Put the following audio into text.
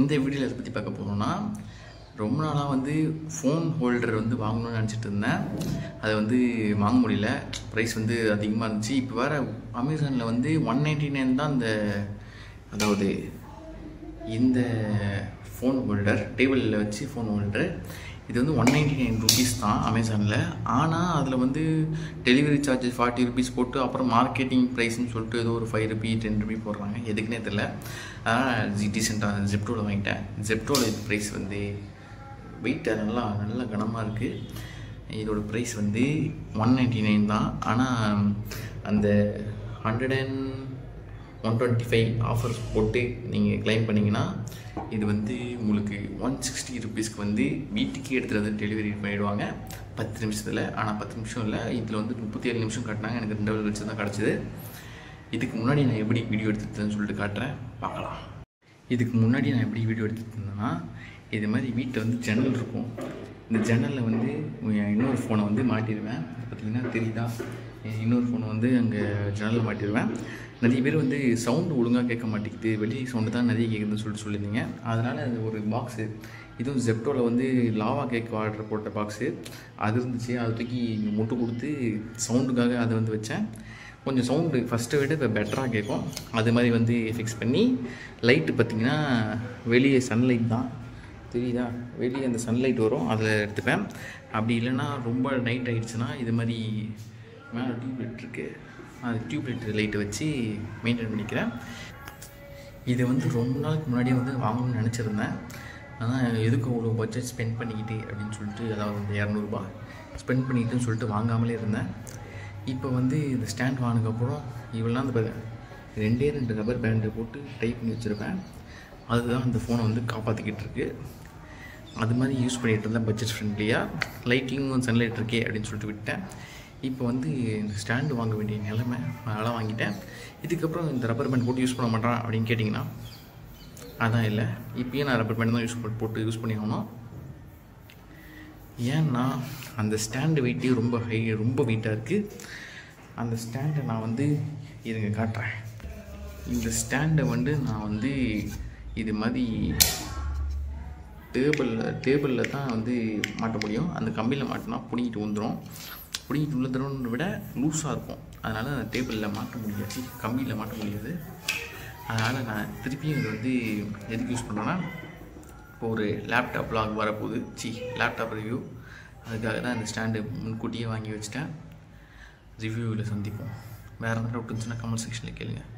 இந்த வீடியோவில் எதை பற்றி பார்க்க போகிறோம்னா, ரொம்ப நாளாக வந்து ஃபோன் ஹோல்டர் வந்து வாங்கணும்னு நினச்சிட்டு இருந்தேன். அதை வந்து வாங்க முடியல. ப்ரைஸ் வந்து அதிகமாக இருந்துச்சு. இப்போ வேறு அமேசானில் வந்து 199 தான் அதாவது இந்த ஃபோன் ஹோல்டர், டேபிளில் வச்சு ஃபோன் ஹோல்டர். இது வந்து 199 ருபீஸ் தான் அமேசானில். ஆனால் அதில் வந்து டெலிவரி சார்ஜஸ் 40 ருபீஸ் போட்டு, அப்புறம் மார்க்கெட்டிங் ப்ரைஸ்ன்னு சொல்லிட்டு ஏதோ ஒரு 5 ருபீ 10 ருபீ போடுறாங்க. எதுக்குன்னே தெரில. அதனால் டீசெண்டாக ஜெப்டோவில் வாங்கிட்டேன். ஜெப்டோவில் ப்ரைஸ் வந்து வெயிட்டாக நல்லா கனமாக இருக்குது. இதோட ப்ரைஸ் வந்து 199 தான். ஆனால் அந்த 125 ஆஃபர்ஸ் போட்டு நீங்கள் கிளைம் பண்ணிங்கன்னா இது வந்து உங்களுக்கு 160 ருபீஸ்க்கு வந்து வீட்டுக்கே எடுத்துகிட்டு வந்து டெலிவரி பண்ணிவிடுவாங்க 10 நிமிஷத்தில். ஆனால் 10 நிமிஷம் இல்லை, இதில் வந்து 37 நிமிஷம் காட்டினாங்க. எனக்கு 2 நிமிஷம் தான் கிடச்சிது. இதுக்கு முன்னாடி நான் எப்படி வீடியோ எடுத்துகிட்டேன்னு சொல்லிட்டு காட்டுறேன், பார்க்கலாம். இதுக்கு முன்னாடி நான் எப்படி வீடியோ எடுத்துகிட்டு இருந்தேன்னா, இது மாதிரி வீட்டில் வந்து ஜன்னல் இருக்கும். இந்த ஜன்னலில் வந்து இன்னொரு ஃபோனை வந்து மாட்டிடுவேன். பார்த்திங்கன்னா தெரியுதா, இன்னொரு ஃபோனை வந்து அங்கே ஜன்னலில் மாட்டிடுவேன். நிறைய பேர் வந்து சவுண்டு ஒழுங்காக கேட்க மாட்டேங்குது, வெளியே சவுண்டு தான் நிறைய கேட்குதுன்னு சொல்லியிருந்தீங்க. அதனால் அது ஒரு பாக்ஸு, இதுவும் ஜெப்டோவில் வந்து லாவா கேக் ஆர்டர் போட்ட பாக்ஸு அது இருந்துச்சு. அதை தூக்கி முட்டு கொடுத்து சவுண்டுக்காக அதை வந்து வச்சேன். கொஞ்சம் சவுண்டு ஃபஸ்ட்டை விட இப்போ பெட்டராக கேட்கும். அது மாதிரி வந்து ஃபிக்ஸ் பண்ணி லைட்டு பார்த்திங்கன்னா வெளியே சன்லைட் தான் தெரியுதா, வெளியே அந்த சன்லைட் வரும், அதில் எடுத்துப்பேன். அப்படி இல்லைன்னா ரொம்ப நைட் ஆகிடுச்சுன்னா இது மாதிரி மேலே டியூப்லைட் இருக்குது, அது டியூப்லைட் லைட்டை வச்சு மெயின்டைன் பண்ணிக்கிறேன். இது வந்து ரொம்ப நாளுக்கு முன்னாடியே வந்து வாங்கணும்னு நினச்சிருந்தேன். ஆனால் எதுக்கு அவ்வளோ பட்ஜெட் ஸ்பெண்ட் பண்ணிக்கிட்டு அப்படின்னு சொல்லிட்டு, அதாவது இந்த 200 ரூபா ஸ்பெண்ட் பண்ணிக்கிட்டுன்னு சொல்லிட்டு வாங்காமலே இருந்தேன். இப்போ வந்து இந்த ஸ்டாண்ட் வாங்கினதுக்கப்புறம் இவெல்லாம் அந்த 2 ரப்பர் பேண்டை போட்டு டைப் பண்ணி வச்சுருப்பேன். அதுதான் இந்த ஃபோனை வந்து காப்பாற்றிக்கிட்டு இருக்கு. அது மாதிரி யூஸ் பண்ணிகிட்டு இருந்தேன் பட்ஜெட் ஃப்ரெண்ட்லியாக. லைட்டிங்கும் சன்லைட் இருக்கே அப்படின்னு சொல்லிட்டு விட்டேன். இப்போ வந்து இந்த ஸ்டாண்டு வாங்க வேண்டிய நிலைமை, அதெல்லாம் வாங்கிட்டேன். இதுக்கப்புறம் இந்த ரப்பர் பேண்ட் போட்டு யூஸ் பண்ண மாட்டேன் அப்படின்னு கேட்டிங்கன்னா அதான் இல்லை. இப்போயும் நான் ரப்பர் பேண்ட் தான் போட்டு யூஸ் பண்ணி ஆகணும். ஏன்னா அந்த ஸ்டாண்டு வெயிட்டே ரொம்ப வெயிட்டாக இருக்குது. அந்த ஸ்டாண்டை நான் வந்து இதுங்க காட்டுறேன். இந்த ஸ்டாண்டை வந்து நான் வந்து இது மாதிரி டேபிளில் தான் வந்து மாட்ட முடியும். அந்த கம்பியில் மாட்டினா பிடிங்கிட்டு விழுந்துடும் விட லூஸாக இருக்கும். அதனால் அந்த டேபிளில் மாட்ட முடியாது, கம்பியில் மாட்ட முடியாது. அதனால் நான் திருப்பியும் இது வந்து எதுக்கு யூஸ் பண்ணுறேன்னா, இப்போ ஒரு லேப்டாப் வ்ளாக் வரப்போகுது, லேப்டாப் ரிவ்யூ, அதுக்காக தான் இந்த ஸ்டாண்டு முன்கூட்டியே வாங்கி வச்சுட்டேன். ரிவ்யூவில் சந்திப்போம். வேறு எதாவது டவுட் இருந்துச்சுன்னா கமெண்ட் செக்ஷனில் கேளுங்கள்.